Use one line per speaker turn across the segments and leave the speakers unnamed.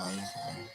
amazing.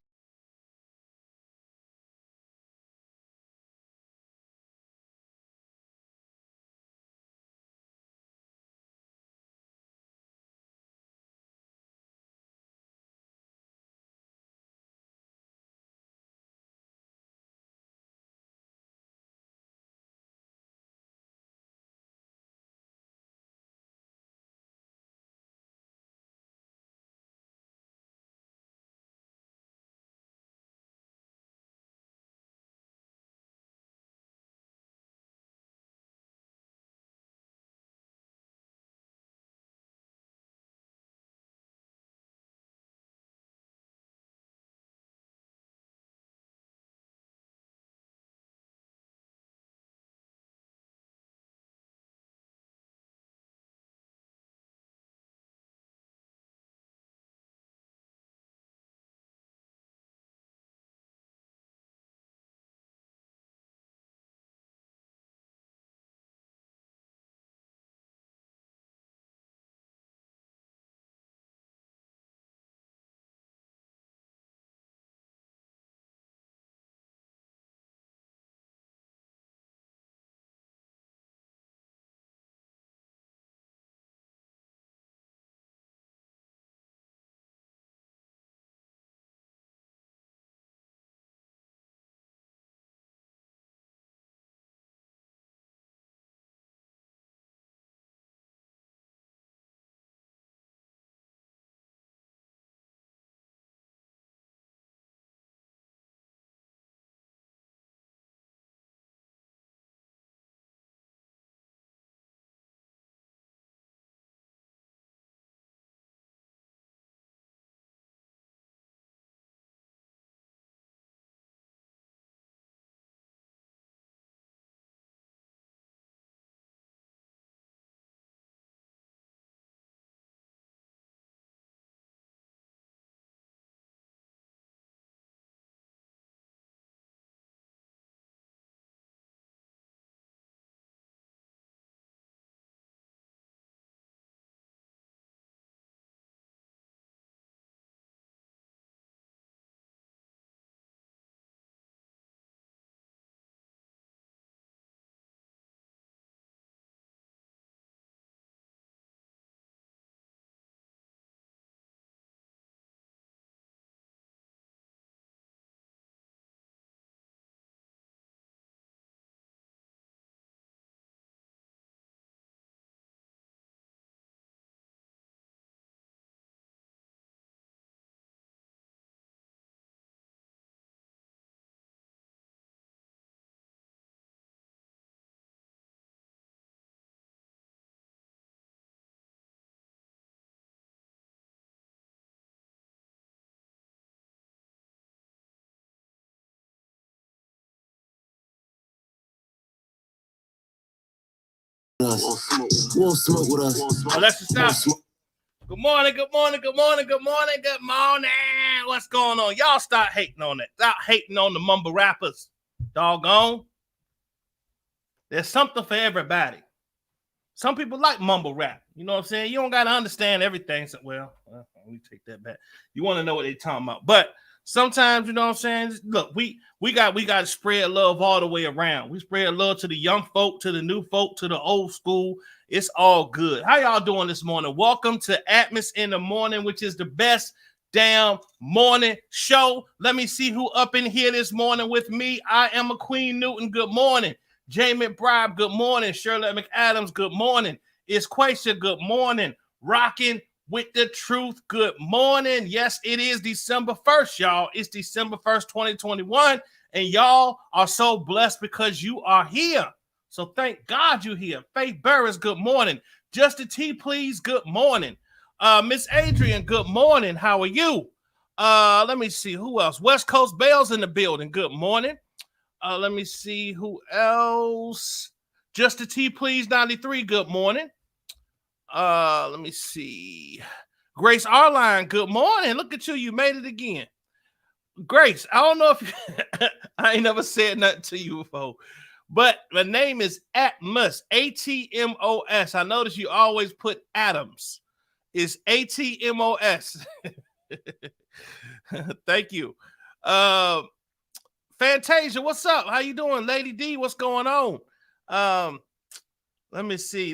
Won't smoke with us.
Alexa, stop. Good morning, good morning, good morning, good morning, good morning. What's going on? Y'all start hating on it. Stop hating on the mumble rappers. Doggone. There's something for everybody. Some people like mumble rap. You know what I'm saying? You don't got to understand everything. So, well, let me take that back. You want to know what they're talking about. But sometimes, you know what I'm saying? Look, we got to spread love all the way around. We spread love to the young folk, to the new folk, to the old school. It's all good. How y'all doing this morning? Welcome to Atmos in the Morning, which is the best damn morning show. Let me see who up in here this morning with me. I am a Queen Newton. Good morning. Jay McBride, good morning. Shirley McAdams, good morning. It's Quasia, good morning. Rocking with the truth, good morning. Yes, it is December 1st, y'all. It's December 1st, 2021, and y'all are so blessed because you are here. So thank God you're here. Faith Burris, good morning. Justin T, please, good morning. Miss Adrian, good morning. How are you? Let me see who else. West Coast Bells in the building. Good morning. Let me see who else. Justin T, please, 93. Good morning. Let me see. Grace Arline, good morning. Look at you. You made it again. Grace, I don't know if you, I ain't never said nothing to you before, but my name is Atmos, A-T-M-O-S. I notice you always put Adams. It's A-T-M-O-S. Thank you. Fantasia, what's up? How you doing? Lady D, what's going on? Let me see.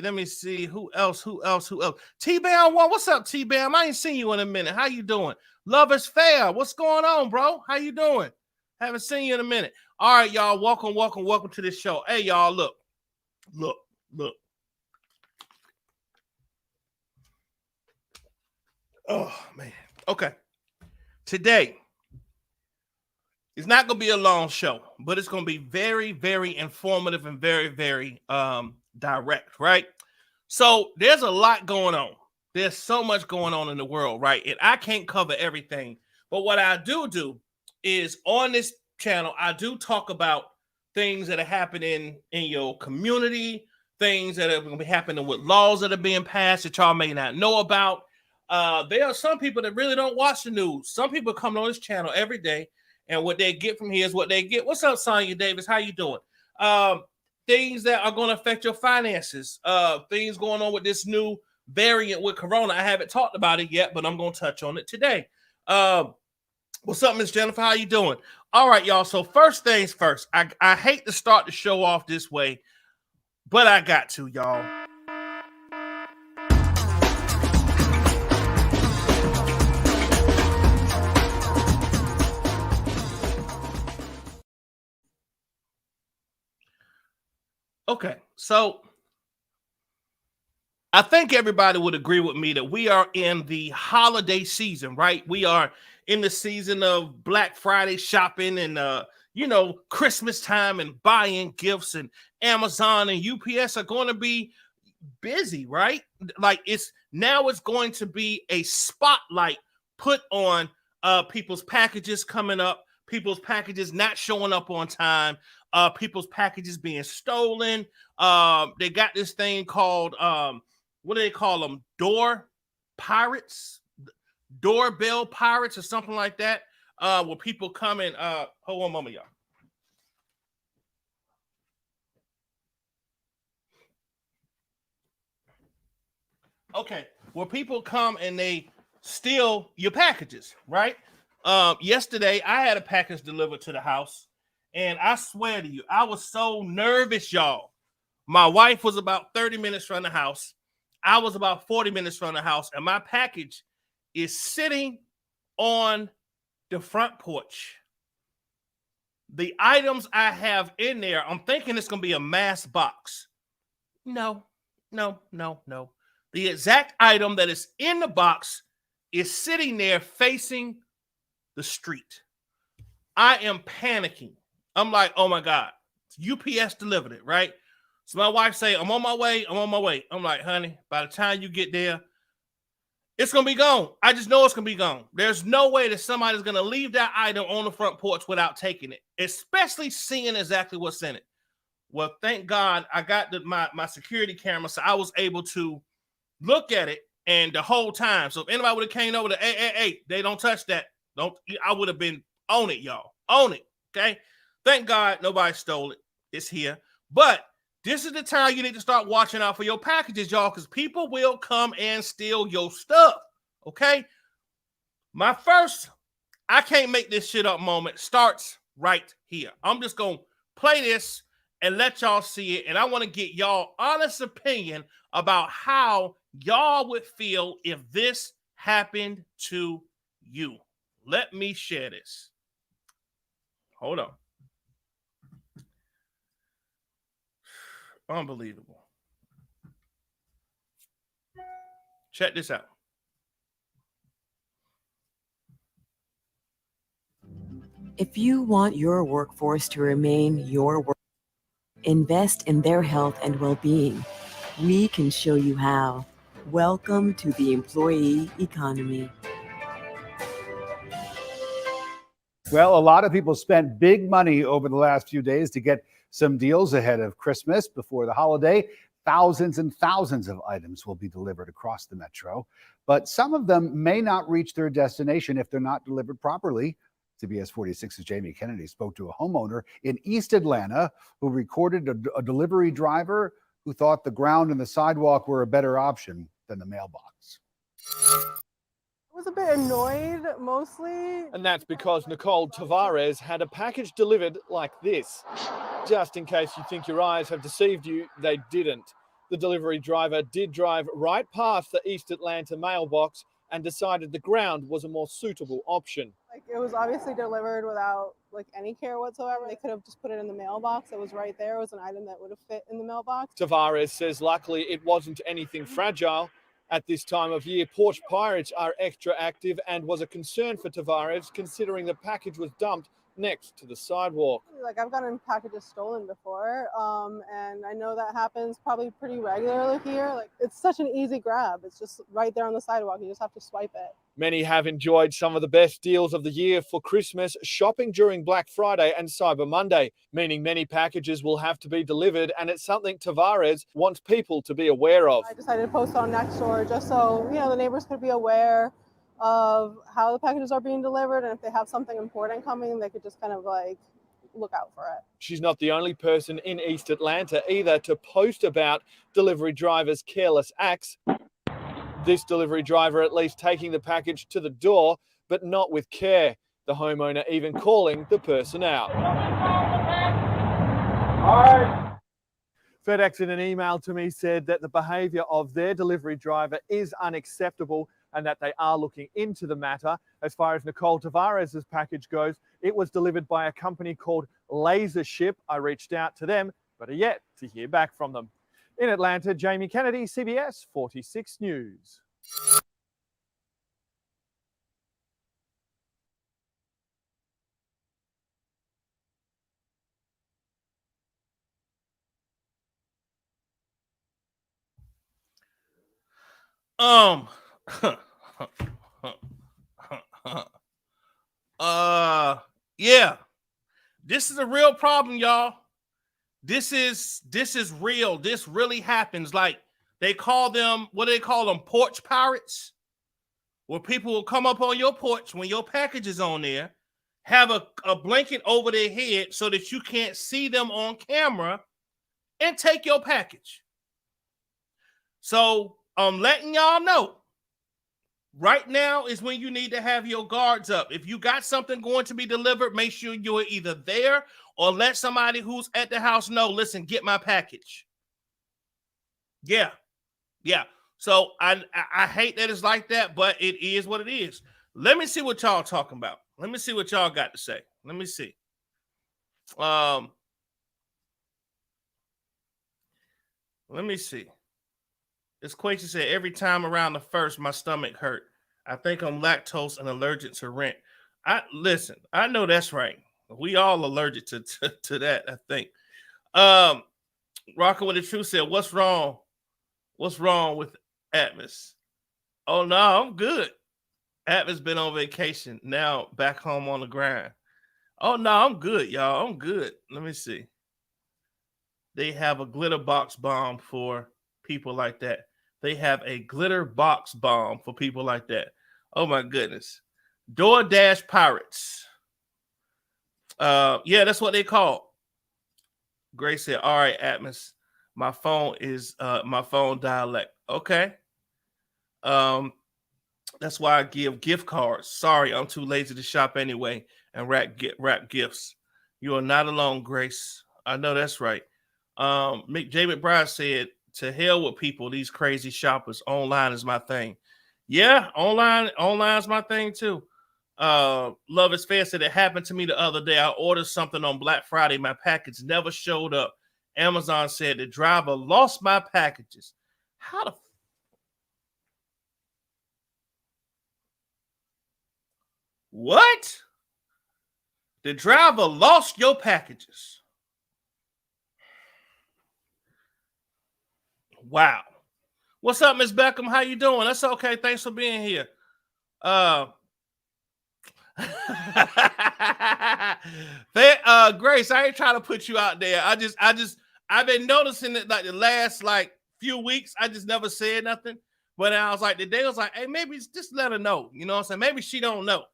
Who else? T-Bam one, what's up, T-Bam? I ain't seen you in a minute. How you doing? Love is fair. What's going on, bro? How you doing? Haven't seen you in a minute. All right, y'all. Welcome to this show. Hey, y'all, look. Oh, man. Okay. Today, it's not going to be a long show, but it's going to be very, very informative and very, very direct, right? So there's a lot going on. There's so much going on in the world, right? And I can't cover everything. But what I do is on this channel, I do talk about things that are happening in your community, things that are going to be happening with laws that are being passed that y'all may not know about. There are some people that really don't watch the news. Some people come on this channel every day, and what they get from here is what they get. What's up, Sonya Davis? How you doing? Things that are going to affect your finances. Things going on with this new variant with Corona. I haven't talked about it yet, but I'm going to touch on it today. What's up, Miss Jennifer? How you doing? All right, y'all. So first things first. I hate to start the show off this way, but I got to, y'all. Okay, so I think everybody would agree with me that we are in the holiday season, right? We are in the season of Black Friday shopping and, Christmas time and buying gifts, and Amazon and UPS are going to be busy, right? Like it's going to be a spotlight put on people's packages coming up, people's packages not showing up on time, people's packages being stolen. They got this thing called what do they call them? Doorbell pirates or something like that. Where people come and hold on a moment, y'all. Okay, where people come and they steal your packages, right? Yesterday I had a package delivered to the house, and I swear to you, I was so nervous, y'all. My wife was about 30 minutes from the house. I was about 40 minutes from the house, and my package is sitting on the front porch. The items I have in there, I'm thinking it's going to be a mass box. No. The exact item that is in the box is sitting there facing the street. I am panicking. I'm like, oh my God, UPS delivered it, right? So my wife say, I'm on my way. I'm like, honey, by the time you get there, it's going to be gone. I just know it's going to be gone. There's no way that somebody's going to leave that item on the front porch without taking it, especially seeing exactly what's in it. Well, thank God I got my security camera, so I was able to look at it, and the whole time. So if anybody would have came over to, hey, they don't touch that. I would have been on it, y'all. On it, okay? Thank God nobody stole it. It's here. But this is the time you need to start watching out for your packages, y'all, because people will come and steal your stuff, okay? My first, I can't make this shit up moment starts right here. I'm just going to play this and let y'all see it, and I want to get y'all honest opinion about how y'all would feel if this happened to you. Let me share this. Hold on. Unbelievable. Check this out.
If you want your workforce to remain your work, invest in their health and well-being. We can show you how. Welcome to the employee economy.
Well, a lot of people spent big money over the last few days to get some deals ahead of Christmas before the holiday. Thousands and thousands of items will be delivered across the metro, but some of them may not reach their destination if they're not delivered properly. CBS 46's Jamie Kennedy spoke to a homeowner in East Atlanta who recorded a delivery driver who thought the ground and the sidewalk were a better option than the mailbox.
was a bit annoyed mostly.
And that's because Nicole Tavares had a package delivered like this. Just in case you think your eyes have deceived you, they didn't. The delivery driver did drive right past the East Atlanta mailbox and decided the ground was a more suitable option.
Like, it was obviously delivered without like any care whatsoever. They could have just put it in the mailbox. It was right there. It was an item that would have fit in the mailbox.
Tavares says luckily it wasn't anything fragile. At this time of year, porch pirates are extra active and was a concern for Tavares considering the package was dumped next to the sidewalk.
Like, I've gotten packages stolen before, and I know that happens probably pretty regularly here. Like, it's such an easy grab. It's just right there on the sidewalk. You just have to swipe it.
Many have enjoyed some of the best deals of the year for Christmas shopping during Black Friday and Cyber Monday, meaning many packages will have to be delivered, and it's something Tavares wants people to be aware of.
I decided to post on Nextdoor just so, you know, the neighbors could be aware of how the packages are being delivered, and if they have something important coming, they could just kind of like look out for it.
She's not the only person in East Atlanta either to post about delivery drivers' careless acts. This delivery driver at least taking the package to the door, but not with care. The homeowner even calling the person out. FedEx in an email to me said that the behaviour of their delivery driver is unacceptable and that they are looking into the matter. As far as Nicole Tavares' package goes, it was delivered by a company called Lasership. I reached out to them, but are yet to hear back from them. In Atlanta, Jamie Kennedy, CBS 46 News.
Yeah, this is a real problem, y'all. This is real. This really happens. Like, they call them, what do they call them? Porch pirates, where people will come up on your porch when your package is on there, have a blanket over their head so that you can't see them on camera, and take your package. So I'm letting y'all know, right now is when you need to have your guards up. If you got something going to be delivered, make sure you're either there or let somebody who's at the house know, listen, get my package. Yeah. So I hate that it's like that, but it is what it is. Let me see what y'all talking about. Let me see what y'all got to say. Let me see. Let me see. This question said, every time around the first, my stomach hurt. I think I'm lactose and allergic to rent. Listen, I know that's right. We all allergic to that, I think. Rocking with the Truth said, what's wrong? What's wrong with Atmos? Oh, no, I'm good. Atmos been on vacation. Now back home on the grind. Oh, no, I'm good, y'all. I'm good. Let me see. They have a glitter box bomb for people like that. They have a glitter box bomb for people like that. Oh, my goodness. DoorDash pirates. Yeah, that's what they call. Grace said, all right, Atmos, my phone is my phone dialect. Okay. That's why I give gift cards. Sorry, I'm too lazy to shop anyway and wrap gifts. You are not alone, Grace. I know that's right. J. McBride said, to hell with people, these crazy shoppers. Online is my thing. Yeah, online is my thing too. Love is Fair said, it happened to me the other day. I ordered something on Black Friday. My package never showed up. Amazon said the driver lost my packages. How the what? The driver lost your packages. Wow. What's up, Miss Beckham? How you doing? That's okay. Thanks for being here. Grace, I ain't trying to put you out there. I've been noticing it like the last few weeks. I just never said nothing. But I was like, today I was like, hey, maybe just let her know. You know what I'm saying? Maybe she don't know.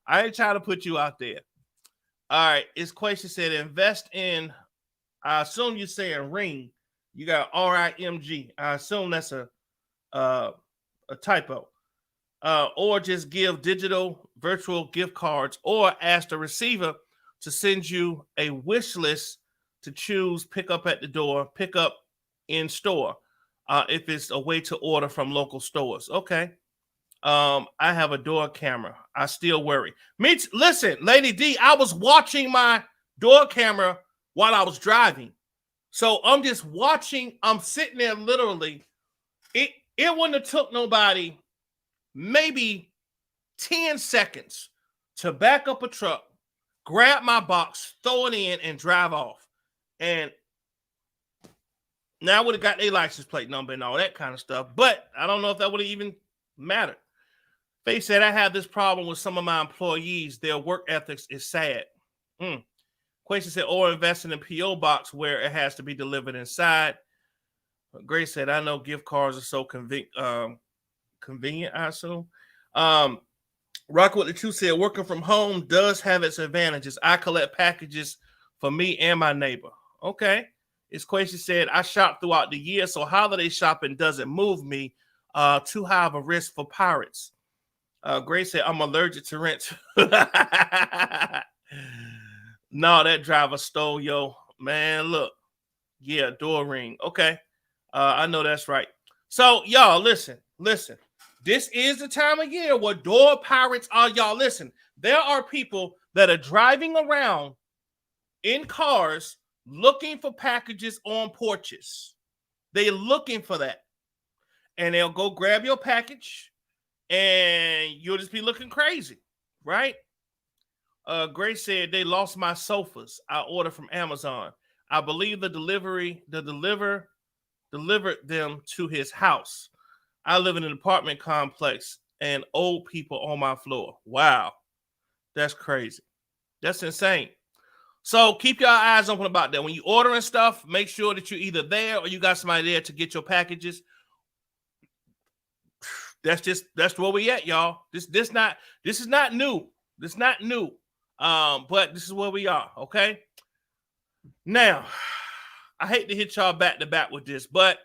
I ain't trying to put you out there. All right. This question said, invest in, I assume you're saying ring. You got RIMG. I assume that's a typo. or just give digital virtual gift cards, or ask the receiver to send you a wish list to choose pick up at the door, pick up in store, if it's a way to order from local stores. Okay. I have a door camera. I still worry. Listen, Lady D, I was watching my door camera while I was driving. So I'm just watching. I'm sitting there literally. It wouldn't have took nobody maybe 10 seconds to back up a truck, grab my box, throw it in, and drive off. And now I would have got their license plate number and all that kind of stuff. But I don't know if that would have even mattered. Faye said, I have this problem with some of my employees. Their work ethics is sad. Question said, or investing in P.O. box where it has to be delivered inside. Grace said, I know gift cards are so convenient, I assume. Rockwood the Truth said, working from home does have its advantages. I collect packages for me and my neighbor. Okay. This question said, I shop throughout the year, so holiday shopping doesn't move me. Too high of a risk for pirates. Grace said, I'm allergic to rent. No, that driver stole yo. Man, look. Yeah, door ring. Okay. I know that's right. So, y'all, listen. This is the time of year where door pirates are. Y'all, listen. There are people that are driving around in cars looking for packages on porches. They're looking for that. And they'll go grab your package, and you'll just be looking crazy, right? Grace said, they lost my sofas. I ordered from Amazon. I believe the deliverer delivered them to his house. I live in an apartment complex and old people on my floor. Wow. That's crazy. That's insane. So keep your eyes open about that. When you ordering stuff, make sure that you're either there or you got somebody there to get your packages. That's where we at, y'all. This is not new. This is not new. But this is where we are, okay? Now, I hate to hit y'all back to back with this, but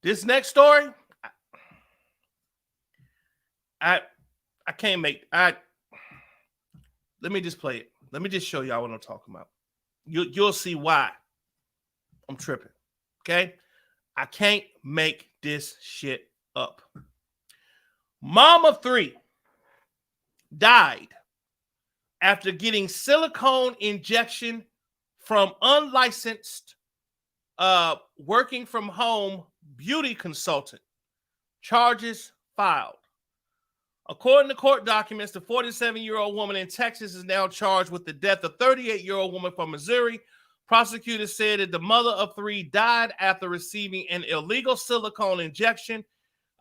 this next story, I can't make. Let me just play it. Let me just show y'all what I'm talking about. You'll see why I'm tripping. Okay, I can't make this shit up. Mom of 3 died after getting silicone injection from unlicensed working from home beauty consultant. Charges filed. According to court documents, the 47-year-old woman in Texas is now charged with the death of 38-year-old woman from Missouri. Prosecutors said that the mother of 3 died after receiving an illegal silicone injection.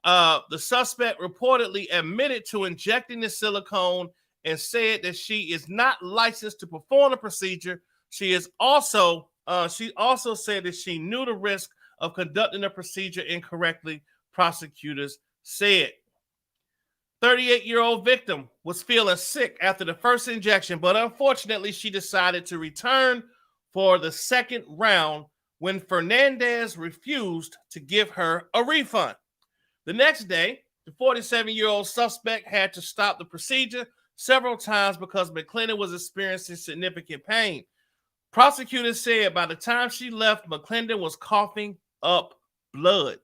The suspect reportedly admitted to injecting the silicone and said that she is not licensed to perform the procedure. She also said that she knew the risk of conducting the procedure incorrectly, prosecutors said. 38-year-old victim was feeling sick after the first injection, but unfortunately, she decided to return for the second round when Fernandez refused to give her a refund. The next day, the 47-year-old suspect had to stop the procedure several times because McClendon was experiencing significant pain. Prosecutors said by the time she left, McClendon was coughing up blood.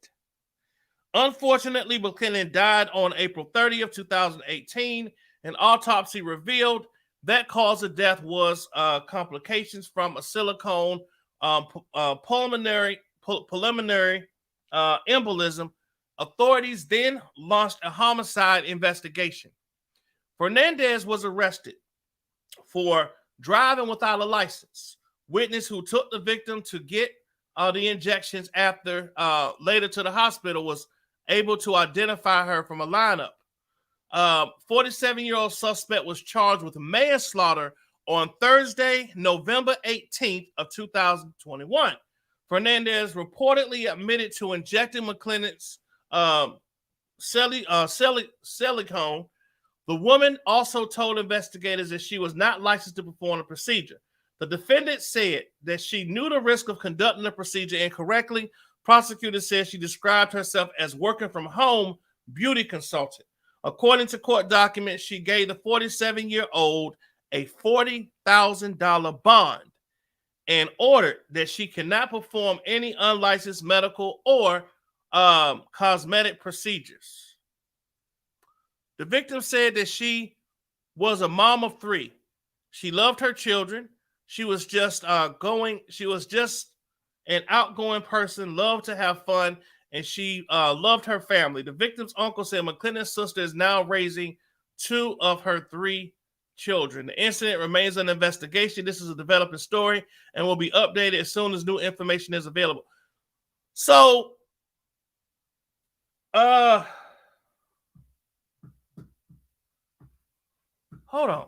Unfortunately, McClendon died on April 30th, 2018. An autopsy revealed that cause of death was complications from a silicone pulmonary embolism. Authorities then launched a homicide investigation. Fernandez was arrested for driving without a license. Witness who took the victim to get the injections after later to the hospital was able to identify her from a lineup. 47-year-old suspect was charged with manslaughter on Thursday, November 18th of 2021. Fernandez reportedly admitted to injecting McClellan's silicone. The woman also told investigators that she was not licensed to perform the procedure. The defendant said that she knew the risk of conducting the procedure incorrectly. Prosecutors said she described herself as working from home beauty consultant. According to court documents, she gave the 47-year-old a $40,000 bond and ordered that she cannot perform any unlicensed medical or cosmetic procedures. The victim said that she was a mom of 3. She loved her children. She was just an outgoing person, loved to have fun, and she loved her family. The victim's uncle said McClellan's sister is now raising 2 of her 3 children. The incident remains under investigation. This is a developing story and will be updated as soon as new information is available. So, hold on.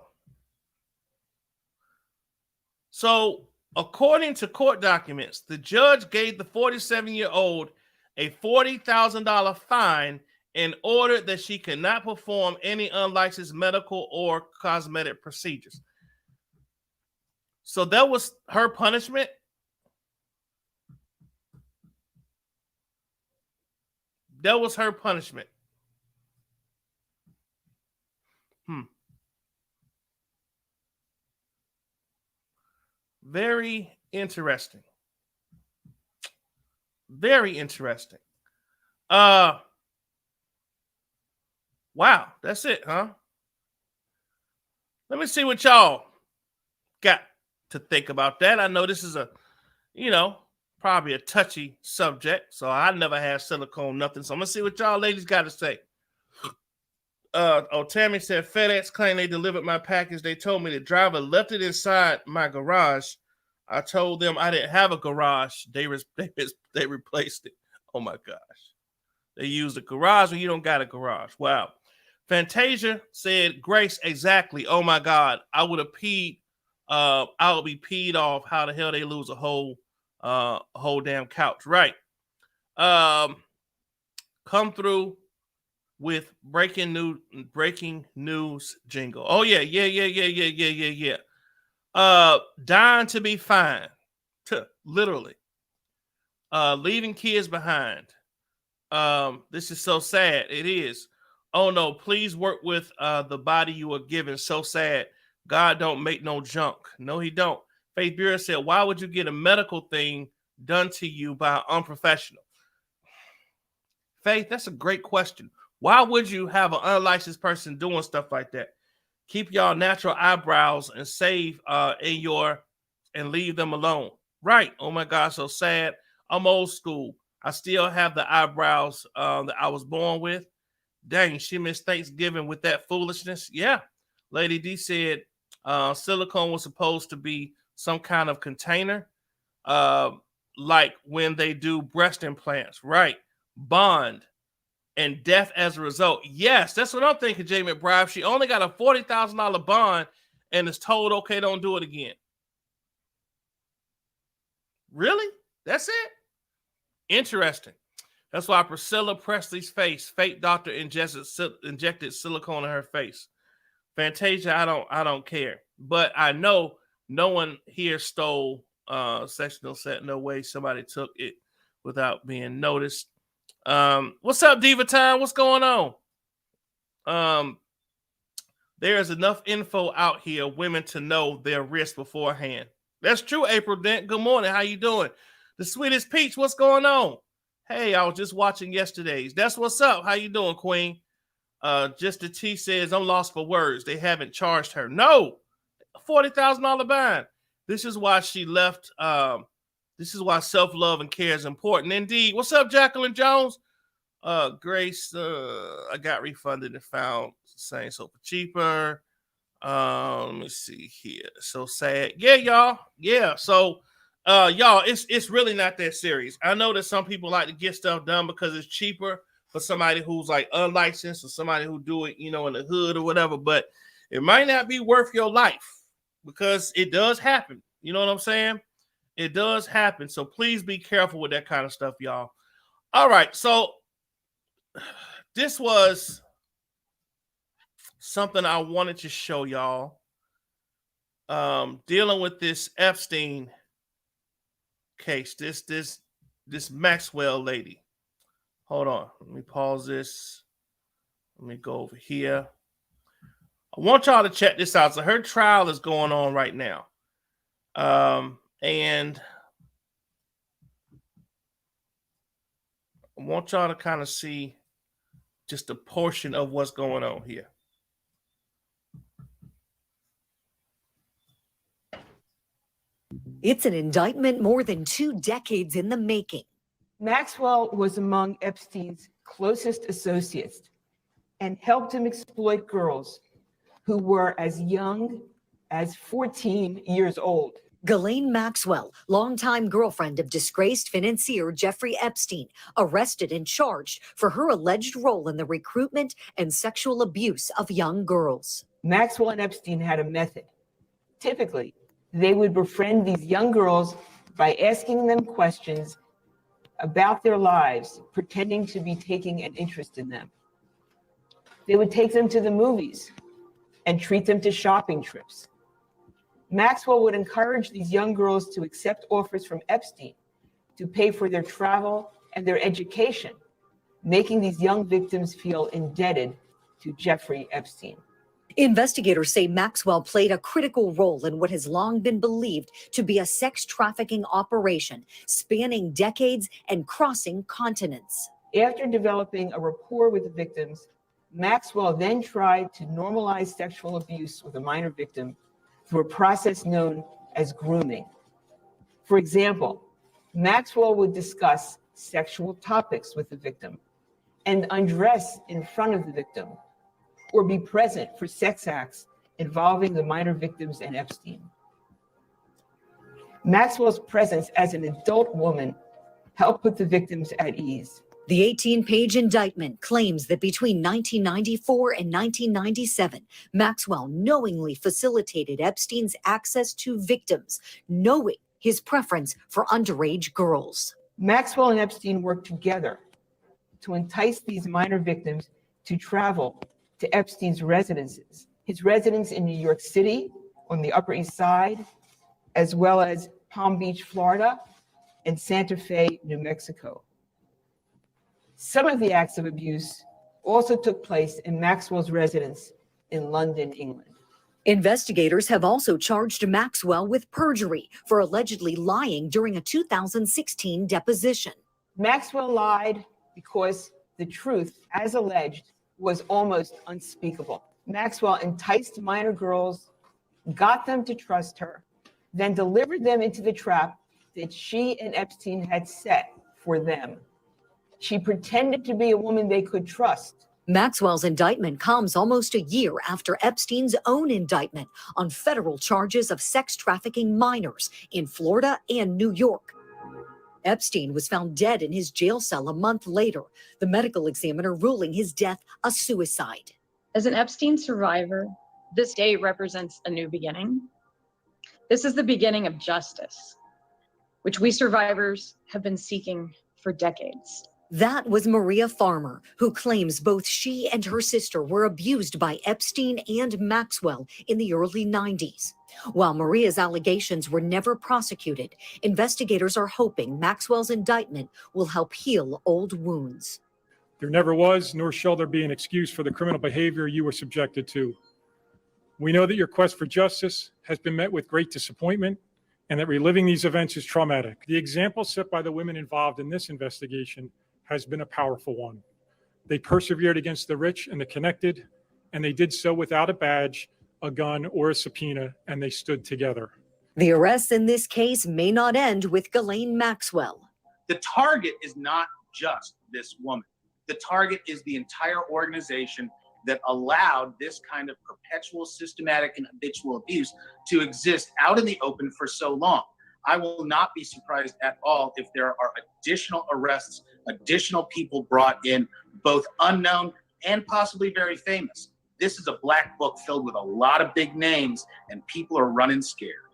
So, according to court documents, the judge gave the 47-year-old a $40,000 fine and ordered that she cannot perform any unlicensed medical or cosmetic procedures. So that was her punishment. That was her punishment. Very interesting. Very interesting. Wow, that's it, huh? Let me see what y'all got to think about that. I know this is probably a touchy subject, so I never had silicone nothing. So I'm gonna see what y'all ladies got to say. Tammy said FedEx claimed they delivered my package. They told me the driver left it inside my garage. I told them I didn't have a garage. They replaced it. Oh my gosh. They used a garage when you don't got a garage. Wow. Fantasia said, Grace, exactly. Oh my God. I would have peed. I would be peed off. How the hell they lose a whole damn couch. Right. Come through with breaking news jingle. Oh yeah. Dying to be fine. Literally. Leaving kids behind. This is so sad. It is. Oh no, please work with the body you are given. So sad. God don't make no junk. No, he don't. Faith Bureau said, why would you get a medical thing done to you by an unprofessional? Faith, that's a great question. Why would you have an unlicensed person doing stuff like that? Keep y'all natural eyebrows and save and leave them alone. Right. Oh my God, so sad. I'm old school. I still have the eyebrows that I was born with. Dang, she missed Thanksgiving with that foolishness. Yeah. Lady D said silicone was supposed to be some kind of container, like when they do breast implants. Right. Bond and death as a result. Yes, that's what I'm thinking, Jay McBride. She only got a $40,000 bond and is told, okay, don't do it again. Really? That's it? Interesting. That's why Priscilla Presley's face, fake doctor injected silicone in her face. Fantasia, I don't care. But I know no one here stole sectional set. No way somebody took it without being noticed. What's up, Diva Time? What's going on? There's enough info out here, women to know their risk beforehand. That's true, April Dent. Good morning. How you doing? The Sweetest Peach, what's going on? Hey, I was just watching yesterday's. That's what's up. How you doing, Queen? Just the T says, I'm lost for words. They haven't charged her. No, $40,000 bond. This is why she left. This is why self-love and care is important. Indeed. What's up, Jacqueline Jones? Grace, I got refunded and found saying so for cheaper. Let me see here. So sad. Yeah, y'all. Yeah. So y'all, it's really not that serious. I know that some people like to get stuff done because it's cheaper for somebody who's like unlicensed or somebody who do it, in the hood or whatever, but it might not be worth your life because it does happen. You know what I'm saying? It does happen. So please be careful with that kind of stuff, y'all. All right. So this was something I wanted to show y'all. Dealing with this Epstein case, this Maxwell lady. Hold on. Let me pause this. Let me go over here. I want y'all to check this out. So her trial is going on right now. And I want y'all to kind of see just a portion of what's going on here.
It's an indictment more than 2 decades in the making.
Maxwell was among Epstein's closest associates and helped him exploit girls who were as young as 14 years old.
Ghislaine Maxwell, longtime girlfriend of disgraced financier Jeffrey Epstein, arrested and charged for her alleged role in the recruitment and sexual abuse of young girls.
Maxwell and Epstein had a method. Typically, they would befriend these young girls by asking them questions about their lives, pretending to be taking an interest in them. They would take them to the movies and treat them to shopping trips. Maxwell would encourage these young girls to accept offers from Epstein to pay for their travel and their education, making these young victims feel indebted to Jeffrey Epstein.
Investigators say Maxwell played a critical role in what has long been believed to be a sex trafficking operation spanning decades and crossing continents.
After developing a rapport with the victims, Maxwell then tried to normalize sexual abuse with a minor victim through a process known as grooming. For example, Maxwell would discuss sexual topics with the victim and undress in front of the victim, or be present for sex acts involving the minor victims and Epstein. Maxwell's presence as an adult woman helped put the victims at ease.
The 18-page indictment claims that between 1994 and 1997, Maxwell knowingly facilitated Epstein's access to victims, knowing his preference for underage girls.
Maxwell and Epstein worked together to entice these minor victims to travel to Epstein's residences, his residence in New York City on the Upper East Side, as well as Palm Beach, Florida, and Santa Fe, New Mexico. Some of the acts of abuse also took place in Maxwell's residence in London, England.
Investigators have also charged Maxwell with perjury for allegedly lying during a 2016 deposition.
Maxwell lied because the truth, as alleged, was almost unspeakable. Maxwell enticed minor girls, got them to trust her, then delivered them into the trap that she and Epstein had set for them. She pretended to be a woman they could trust.
Maxwell's indictment comes almost a year after Epstein's own indictment on federal charges of sex trafficking minors in Florida and New York. Epstein was found dead in his jail cell a month later, the medical examiner ruling his death a suicide.
As an Epstein survivor, this day represents a new beginning. This is the beginning of justice, which we survivors have been seeking for decades.
That was Maria Farmer, who claims both she and her sister were abused by Epstein and Maxwell in the early 90s. While Maria's allegations were never prosecuted, investigators are hoping Maxwell's indictment will help heal old wounds.
There never was, nor shall there be, an excuse for the criminal behavior you were subjected to. We know that your quest for justice has been met with great disappointment and that reliving these events is traumatic. The example set by the women involved in this investigation has been a powerful one. They persevered against the rich and the connected, and they did so without a badge, a gun, or a subpoena, and they stood together.
The arrests in this case may not end with Ghislaine Maxwell.
The target is not just this woman. The target is the entire organization that allowed this kind of perpetual, systematic, and habitual abuse to exist out in the open for so long. I will not be surprised at all if there are additional arrests, additional people brought in, both unknown and possibly very famous. This is a black book filled with a lot of big names, and people are running scared.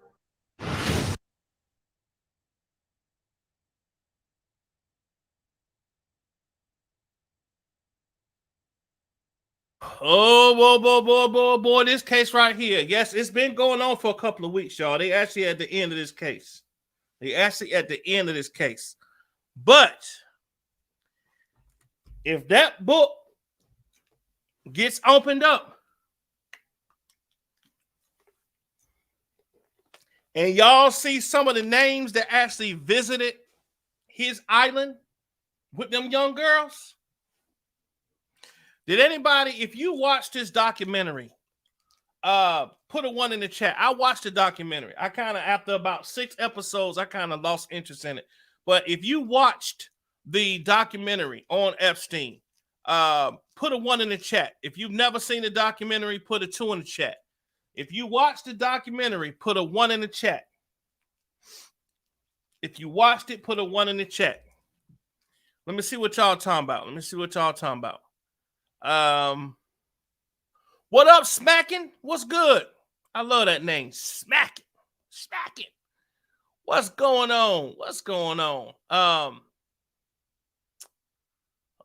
boy, this case right here. Yes, it's been going on for a couple of weeks, y'all. They actually at the end of this case. But if that book gets opened up and y'all see some of the names that actually visited his island with them young girls, did anybody, if you watched this documentary, put a 1 in the chat. I watched the documentary. I kind of, after about 6 episodes, I kind of lost interest in it. But if you watched the documentary on Epstein, put a 1 in the chat. If you've never seen the documentary, put a 2 in the chat. If you watched the documentary, put a 1 in the chat. If you watched it, put a 1 in the chat. Let me see what y'all talking about. What up, Smacking? What's good? I love that name, Smacking. What's going on?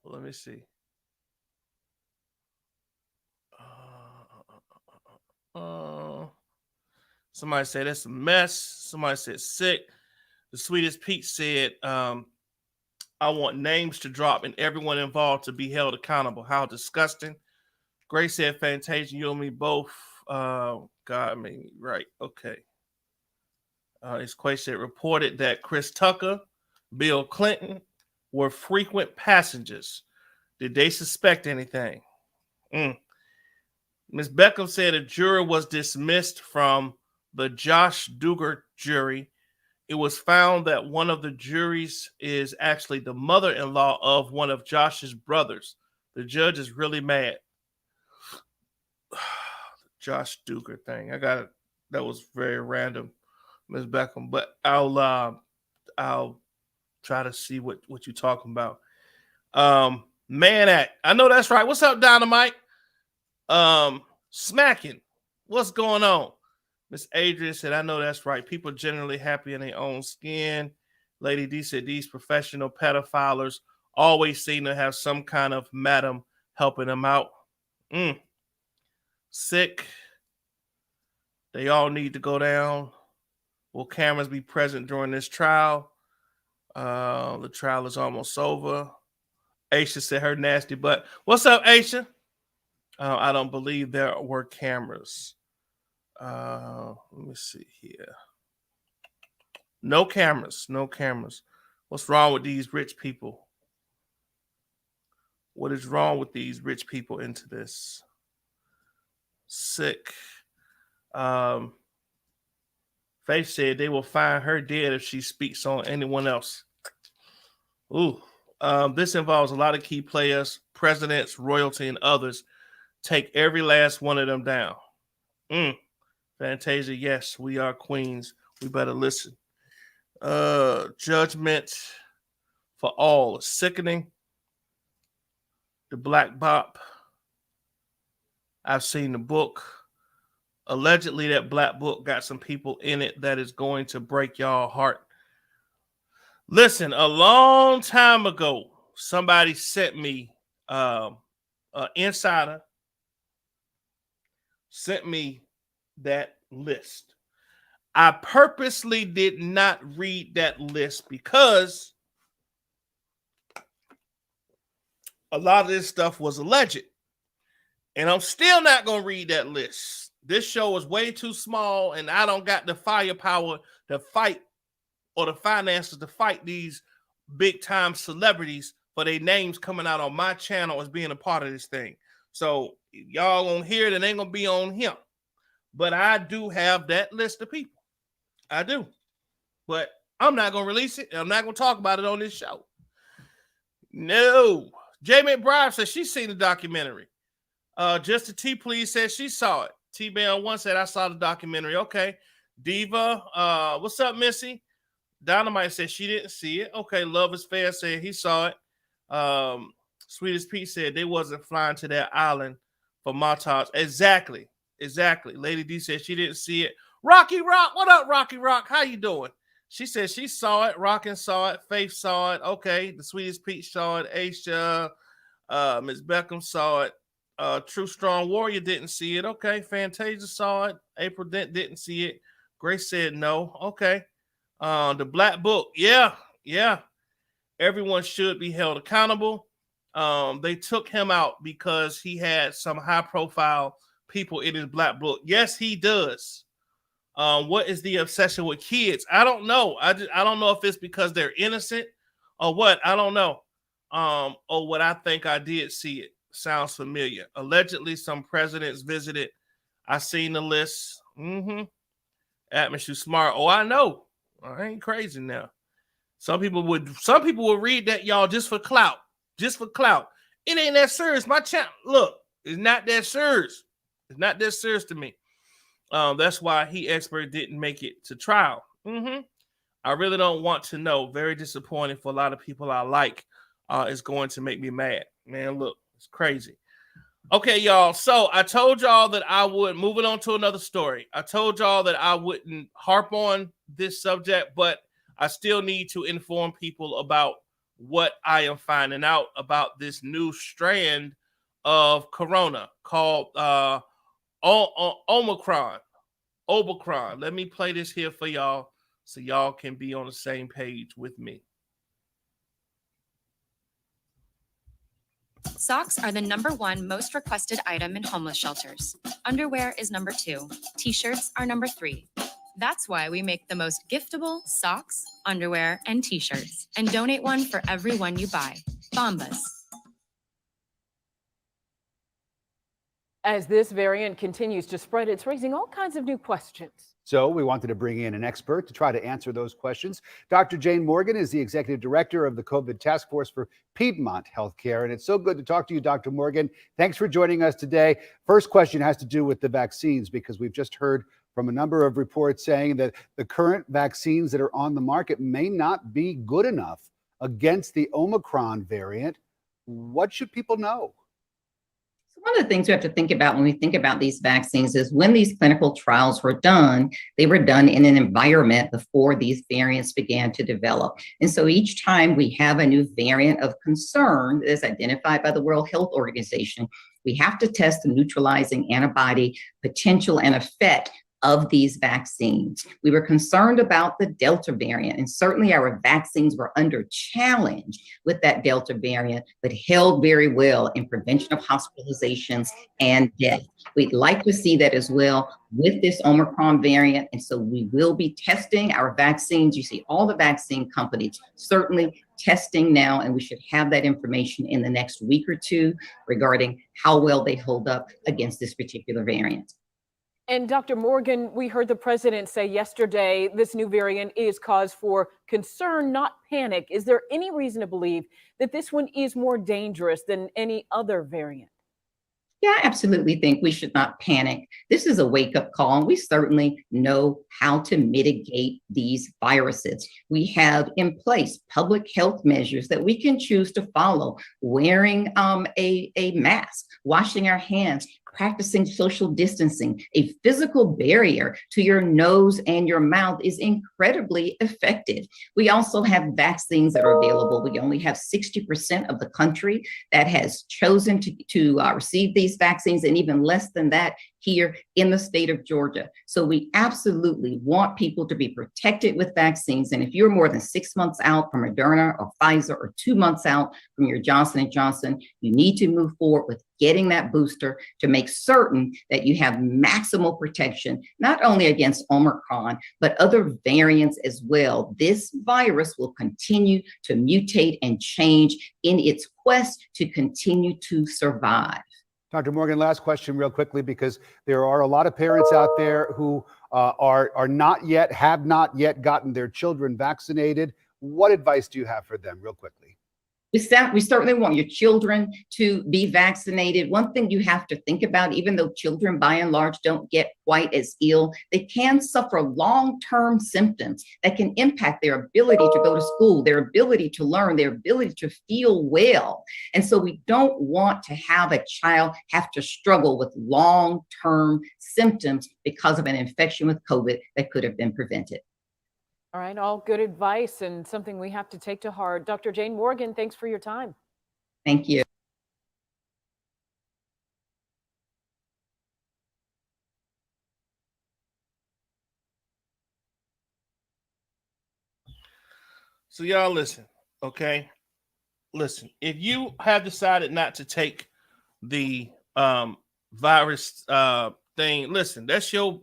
Let me see. Somebody said that's a mess. Somebody said sick. The Sweetest Pete said, I want names to drop and everyone involved to be held accountable. How disgusting. Grace said, Fantasia, you and me both. God made me right. Okay. It's said reported that Chris Tucker, Bill Clinton were frequent passengers. Did they suspect anything? Ms. Beckham said a juror was dismissed from the Josh Duggar jury. It was found that one of the juries is actually the mother-in-law of one of Josh's brothers. The judge is really mad. Josh Duggar thing. That was very random, Ms. Beckham. But I'll try to see what you're talking about. Man Act. I know that's right. What's up, Dynamite? Smacking. What's going on? Miss Adrian said, I know that's right. People generally happy in their own skin. Lady D said these professional pedophilers always seem to have some kind of madam helping them out. Sick. They all need to go down. Will cameras be present during this trial? The trial is almost over. Aisha said her nasty butt. What's up, Aisha? I don't believe there were cameras. Let me see here. No cameras. What's wrong with these rich people? What is wrong with these rich people into this? Sick. Faith said they will find her dead if she speaks on anyone else. This involves a lot of key players, presidents, royalty, and others. Take every last one of them down. Fantasia, yes, we are queens. We better listen. Judgment for all is sickening. The Black Bop. I've seen the book. Allegedly, that Black book got some people in it that is going to break y'all heart. Listen, a long time ago, somebody sent me, an insider sent me that list. I purposely did not read that list because a lot of this stuff was alleged. And I'm still not going to read that list. This show is way too small, and I don't got the firepower to fight or the finances to fight these big-time celebrities for their names coming out on my channel as being a part of this thing. So y'all gonna hear it, and ain't gonna be on him. But I do have that list of people. I do. But I'm not going to release it. I'm not going to talk about it on this show. No. J. McBride said she's seen the documentary. Just a T Please said she saw it. T-Bell 1 said I saw the documentary. Okay. Diva, what's up, Missy? Dynamite said she didn't see it. Okay. Love is Fair said he saw it. Sweetest Pete said they wasn't flying to that island for montage. Exactly. Lady D said she didn't see it. Rocky Rock, what up, Rocky Rock? How you doing? She said she saw it. Rockin' saw it. Faith saw it. Okay, the Sweetest Pete saw it. Aisha, Ms. Beckham saw it. True Strong Warrior didn't see it. Okay. Fantasia saw it. April didn't see it. Grace said no. Okay. The Black Book. Yeah. Everyone should be held accountable. They took him out because he had some high profile people in his Black Book. Yes, he does. What is the obsession with kids? I don't know. I don't know if it's because they're innocent or what. I don't know. Or what I think I did see it. Sounds familiar. Allegedly, some presidents visited. I seen the list. Atmos, you smart. Oh, I know. I ain't crazy now. Some people would read that, y'all, just for clout. Just for clout. It ain't that serious. My channel, look, it's not that serious. It's not that serious to me. That's why He Expert didn't make it to trial. I really don't want to know. Very disappointing for a lot of people I like. It's going to make me mad. Man, look, it's crazy. Okay, y'all. So I told y'all that I would, moving on to another story. I told y'all that I wouldn't harp on this subject, but I still need to inform people about what I am finding out about this new strand of corona called Omicron. Let me play this here for y'all so y'all can be on the same page with me.
Socks are the #1 most requested item in homeless shelters. Underwear is #2. T-shirts are #3. That's why we make the most giftable socks, underwear, and t-shirts, and donate one for every one you buy. Bombas.
As this variant continues to spread, it's raising all kinds of new questions.
So we wanted to bring in an expert to try to answer those questions. Dr. Jane Morgan is the executive director of the COVID Task Force for Piedmont Healthcare. And it's so good to talk to you, Dr. Morgan. Thanks for joining us today. First question has to do with the vaccines, because we've just heard from a number of reports saying that the current vaccines that are on the market may not be good enough against the Omicron variant. What should people know?
One of the things we have to think about when we think about these vaccines is when these clinical trials were done, they were done in an environment before these variants began to develop. And so each time we have a new variant of concern that is identified by the World Health Organization, we have to test the neutralizing antibody potential and effect of these vaccines. We were concerned about the Delta variant, and certainly our vaccines were under challenge with that Delta variant, but held very well in prevention of hospitalizations and death. We'd like to see that as well with this Omicron variant, and so we will be testing our vaccines. You see all the vaccine companies certainly testing now, and we should have that information in the next week or two regarding how well they hold up against this particular variant.
And Dr. Morgan, we heard the president say yesterday this new variant is cause for concern, not panic. Is there any reason to believe that this one is more dangerous than any other variant?
Yeah, I absolutely think we should not panic. This is a wake-up call, and we certainly know how to mitigate these viruses. We have in place public health measures that we can choose to follow, wearing a mask, washing our hands, practicing social distancing. A physical barrier to your nose and your mouth is incredibly effective. We also have vaccines that are available. We only have 60% of the country that has chosen to receive these vaccines, and even less than that here in the state of Georgia. So we absolutely want people to be protected with vaccines. And if you're more than 6 months out from Moderna or Pfizer, or 2 months out from your Johnson & Johnson, you need to move forward with getting that booster to make certain that you have maximal protection, not only against Omicron, but other variants as well. This virus will continue to mutate and change in its quest to continue to survive.
Dr. Morgan, last question real quickly, because there are a lot of parents out there who have not yet gotten their children vaccinated. What advice do you have for them real quickly?
We certainly want your children to be vaccinated. One thing you have to think about, even though children by and large don't get quite as ill, they can suffer long-term symptoms that can impact their ability to go to school, their ability to learn, their ability to feel well. And so we don't want to have a child have to struggle with long-term symptoms because of an infection with COVID that could have been prevented.
All right, all good advice and something we have to take to heart. Dr. Jane Morgan, thanks for your time.
Thank you.
So y'all listen, okay? Listen, if you have decided not to take the virus thing, listen, that's your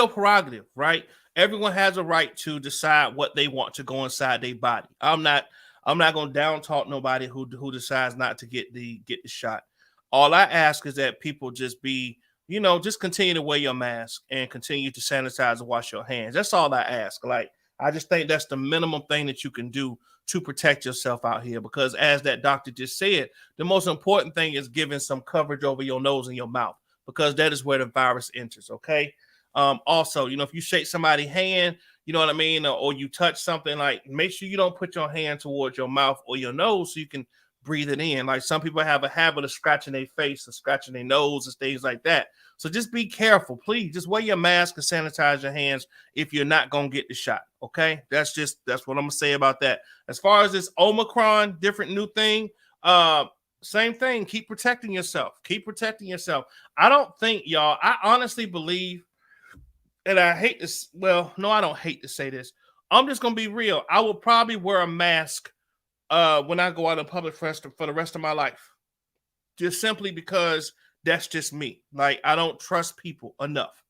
prerogative, right? Everyone has a right to decide what they want to go inside their body. I'm not gonna down talk nobody who decides not to get the shot. All I ask is that people just be, just continue to wear your mask and continue to sanitize and wash your hands. That's all I ask. Like, I just think that's the minimum thing that you can do to protect yourself out here, because as that doctor just said, the most important thing is giving some coverage over your nose and your mouth, because that is where the virus enters. Okay. Also, if you shake somebody's hand, you know what I mean, or you touch something, like, make sure you don't put your hand towards your mouth or your nose so you can breathe it in. Like, some people have a habit of scratching their face or scratching their nose and things like that. So just be careful, please. Just wear your mask and sanitize your hands if you're not going to get the shot. Okay. That's what I'm going to say about that. As far as this Omicron, different new thing, same thing. Keep protecting yourself. Keep protecting yourself. I don't think, y'all, I honestly believe, and I hate this. Well, no, I don't hate to say this. I'm just going to be real. I will probably wear a mask when I go out in public for the rest of my life, just simply because that's just me. Like, I don't trust people enough.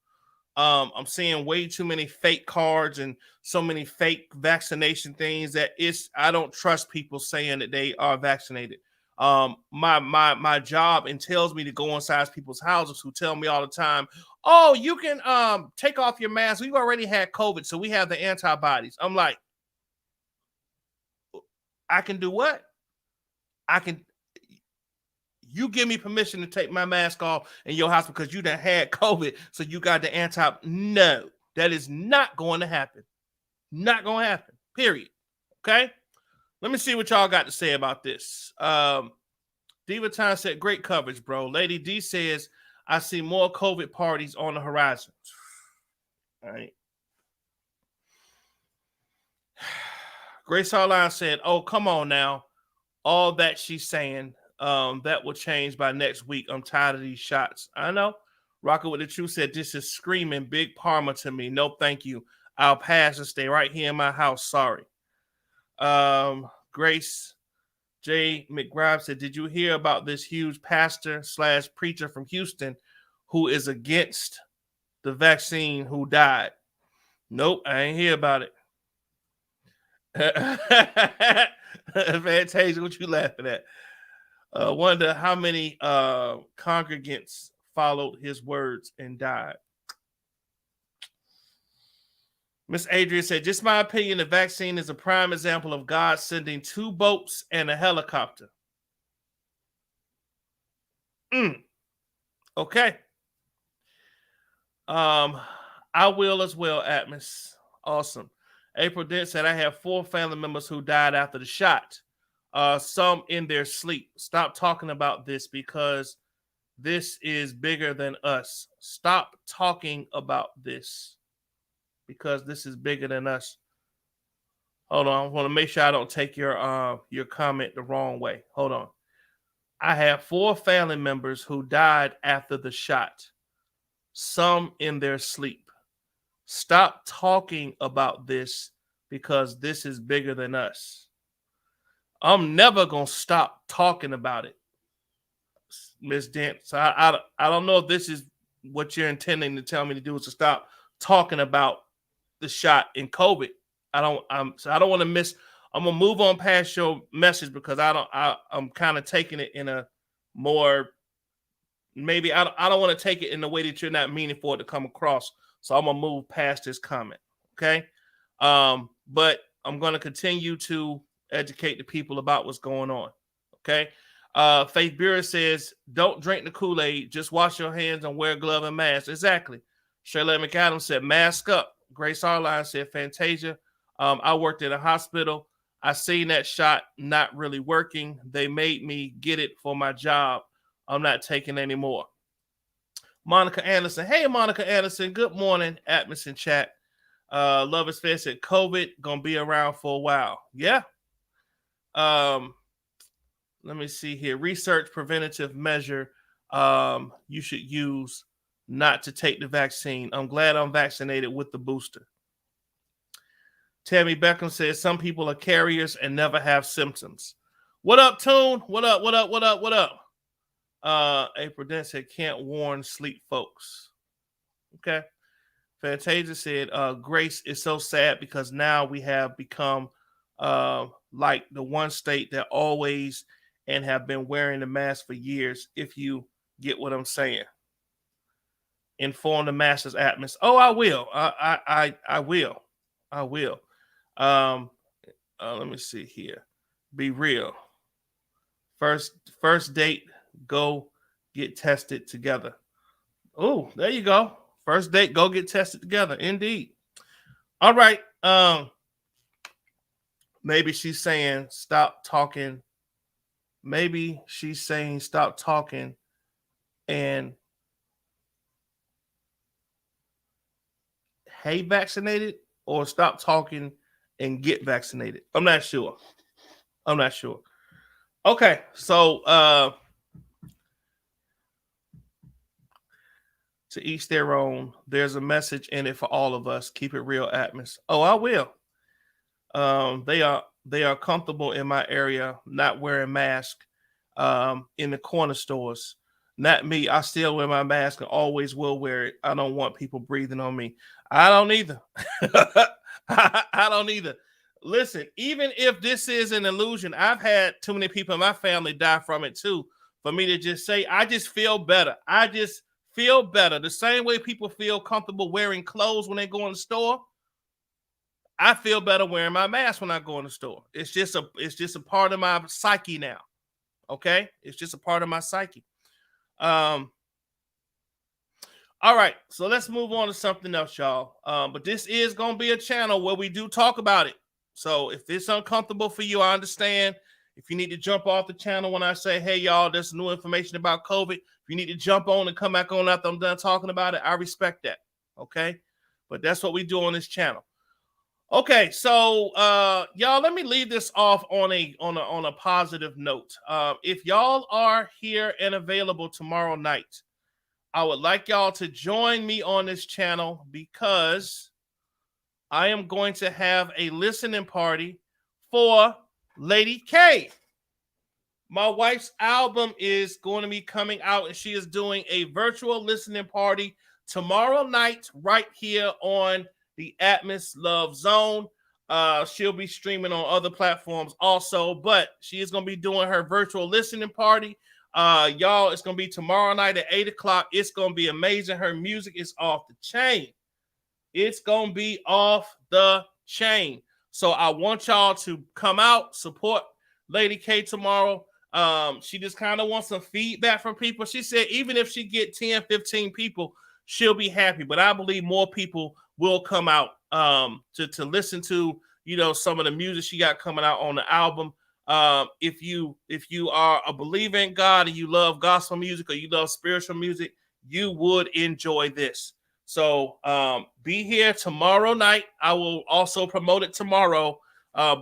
I'm seeing way too many fake cards and so many fake vaccination things that I don't trust people saying that they are vaccinated. My job entails me to go inside people's houses who tell me all the time, oh, you can take off your mask. We've already had COVID, so we have the antibodies. I'm like, I can do what? You give me permission to take my mask off in your house because you done had COVID, so you got the No, that is not going to happen. Not going to happen, period. Okay? Let me see what y'all got to say about this. Diva Time said, great coverage, bro. Lady D says, I see more COVID parties on the horizon. All right. Grace Harline said, oh, come on now. All that she's saying, that will change by next week. I'm tired of these shots. I know. Rocket with the Truth said, this is screaming Big Parma to me. No, thank you. I'll pass and stay right here in my house. Sorry. Grace J. McGrath said, did you hear about this huge pastor / preacher from Houston who is against the vaccine who died? Nope, I ain't hear about it. Fantasia, what you laughing at? Wonder how many congregants followed his words and died. Miss Adrian said, just my opinion, the vaccine is a prime example of God sending 2 boats and a helicopter. Okay. I will as well, Atmos. Awesome. April Dent said, I have 4 family members who died after the shot. Some in their sleep. Stop talking about this because this is bigger than us. Stop talking about this because this is bigger than us. Hold on. I want to make sure I don't take your comment the wrong way. Hold on. I have 4 family members who died after the shot. Some in their sleep. Stop talking about this because this is bigger than us. I'm never going to stop talking about it, Ms. Dent. So I don't know if this is what you're intending to tell me to do, is to stop talking about the shot in COVID. I don't want to miss. I'm going to move on past your message because I'm kind of taking it in a more, maybe I don't want to take it in the way that you're not meaning for it to come across. So I'm going to move past this comment. Okay. But I'm going to continue to educate the people about what's going on. Okay. Faith Bureau says, don't drink the Kool-Aid. Just wash your hands and wear a glove and mask. Exactly. Shirley McAdams said, mask up. Grace Arline said, Fantasia. I worked at a hospital. I seen that shot not really working. They made me get it for my job. I'm not taking any more. Monica Anderson. Hey, Monica Anderson. Good morning, Atmos in chat. Love is Fair said, COVID gonna be around for a while. Yeah. Let me see here. Research preventative measure you should use not to take the vaccine. I'm glad I'm vaccinated with the booster. Tammy Beckham says some people are carriers and never have symptoms. What up, Tune? What up? What up? What up? What up? April Dent said can't warn sleep folks. Okay. Fantasia said Grace is so sad because now we have become like the one state that always and have been wearing the mask for years, if you get what I'm saying. Inform the masses, Atmos. Oh, I will. I will. I will. Let me see here. Be real. First date, go get tested together. Oh, there you go. First date, go get tested together. Indeed. All right. Maybe she's saying stop talking. Maybe she's saying stop talking and hey vaccinated, or stop talking and get vaccinated. I'm not sure. Okay, so to each their own. There's a message in it for all of us. Keep it real, Atmos. Oh, I will. They are comfortable in my area, not wearing masks in the corner stores. Not me. I still wear my mask and always will wear it. I don't want people breathing on me. I don't either. I don't either. Listen, even if this is an illusion, I've had too many people in my family die from it too. For me to just say, I just feel better. I just feel better. The same way people feel comfortable wearing clothes when they go in the store. I feel better wearing my mask when I go in the store. It's just a part of my psyche now. Okay? It's just a part of my psyche. All right, so let's move on to something else, y'all. But this is going to be a channel where we do talk about it. So if it's uncomfortable for you, I understand. If you need to jump off the channel when I say, hey, y'all, there's new information about COVID. If you need to jump on and come back on after I'm done talking about it, I respect that. Okay? But that's what we do on this channel. Okay, so y'all, let me leave this off on a positive note. If y'all are here and available tomorrow night, I would like y'all to join me on this channel because I am going to have a listening party for Lady K. My wife's album is going to be coming out, and she is doing a virtual listening party tomorrow night right here on the Atmos Love Zone. She'll be streaming on other platforms also, but she is going to be doing her virtual listening party. Y'all, it's going to be tomorrow night at 8 o'clock. It's going to be amazing. Her music is off the chain. It's going to be off the chain. So I want y'all to come out, support Lady K tomorrow. She just kind of wants some feedback from people. She said even if she get 10, 15 people, she'll be happy. But I believe more people will come out to listen to, you know, some of the music she got coming out on the album. If you are a believer in God and you love gospel music or you love spiritual music, you would enjoy this. So be here tomorrow night. I will also promote it tomorrow.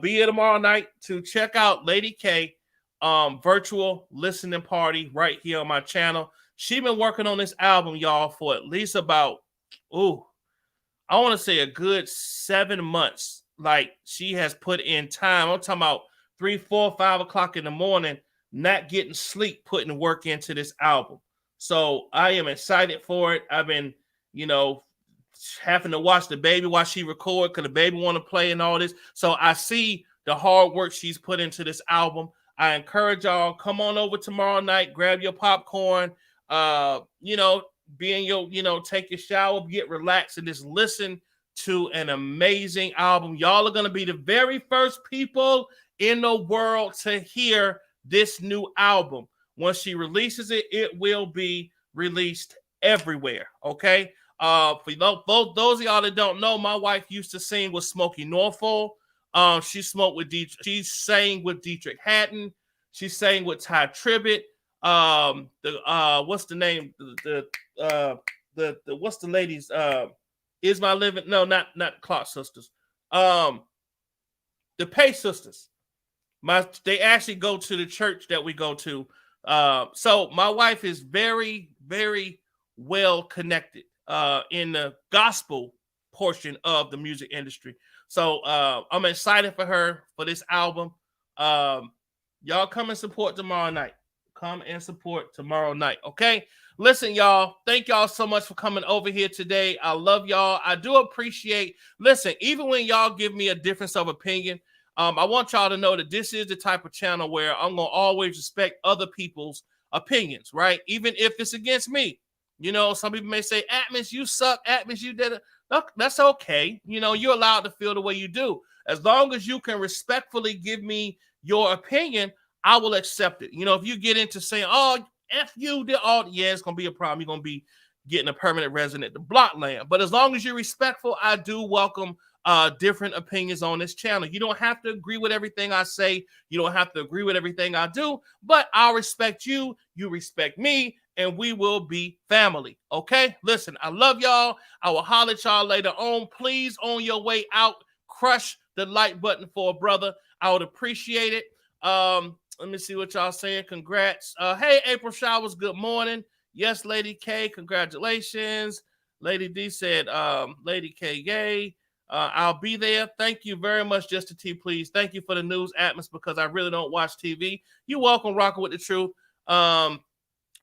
Be here tomorrow night to check out Lady K virtual listening party right here on my channel. She's been working on this album, y'all, for at least about, I want to say a good 7 months. Like, she has put in time. I'm talking about 3, 4, 5 o'clock in the morning, not getting sleep, putting work into this album. So I am excited for it. I've been, you know, having to watch the baby while she record because the baby want to play and all this. So I see the hard work she's put into this album. I encourage y'all, come on over tomorrow night, grab your popcorn, you know, be in your, you know, take your shower, get relaxed, and just listen to an amazing album. Y'all are going to be the very first people in the world to hear this new album. Once she releases it, it will be released everywhere. Okay. For those of y'all that don't know, my wife used to sing with Smokey Norfolk. She sang with Dietrich Haddon. She sang with Ty Tribbett. What's the name? What's the ladies? Is My Living? No, not the Clark sisters. The Pace sisters. They actually go to the church that we go to. So my wife is very, very well connected in the gospel portion of the music industry. So I'm excited for her for this album. Y'all come and support tomorrow night. Come and support tomorrow night. Okay. Listen, y'all. Thank y'all so much for coming over here today. I love y'all. I do appreciate. Listen, even when y'all give me a difference of opinion, I want y'all to know that this is the type of channel where I'm gonna always respect other people's opinions, right? Even if it's against me. You know, some people may say, Atmos, you suck. Atmos, you did it. Look, that's okay. You know, you're allowed to feel the way you do. As long as you can respectfully give me your opinion, I will accept it. You know, if you get into saying, oh, F you, yeah, it's going to be a problem. You're going to be getting a permanent resident to block land. But as long as you're respectful, I do welcome different opinions on this channel. You don't have to agree with everything I say. You don't have to agree with everything I do, but I'll respect you. You respect me, and we will be family. Okay? Listen, I love y'all. I will holler at y'all later on. Please, on your way out, crush the like button for a brother. I would appreciate it. Let me see what y'all saying. Congrats. Hey, April Showers, good morning. Yes, Lady K, congratulations. Lady D said, Lady K, yay. I'll be there. Thank you very much, Just a T, please. Thank you for the news, Atmos, because I really don't watch TV. You're welcome, Rocking with the Truth.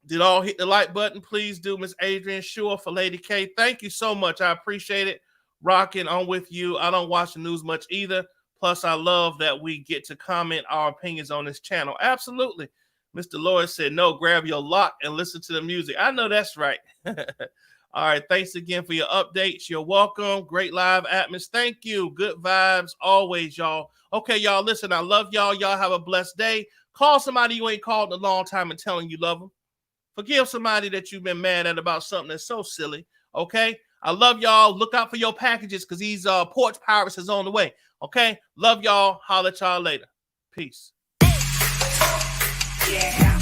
Did all hit the like button? Please do, Miss Adrian. Sure, for Lady K. Thank you so much. I appreciate it. Rocking on with you. I don't watch the news much either. Plus, I love that we get to comment our opinions on this channel. Absolutely. Mr. Lloyd said, no, grab your lock and listen to the music. I know that's right. All right. Thanks again for your updates. You're welcome. Great live Atmos. Thank you. Good vibes always, y'all. Okay, y'all. Listen, I love y'all. Y'all have a blessed day. Call somebody you ain't called in a long time and tell them you love them. Forgive somebody that you've been mad at about something that's so silly. Okay. I love y'all. Look out for your packages because these porch pirates is on the way. Okay. Love y'all. Holler at y'all later. Peace.
Yeah.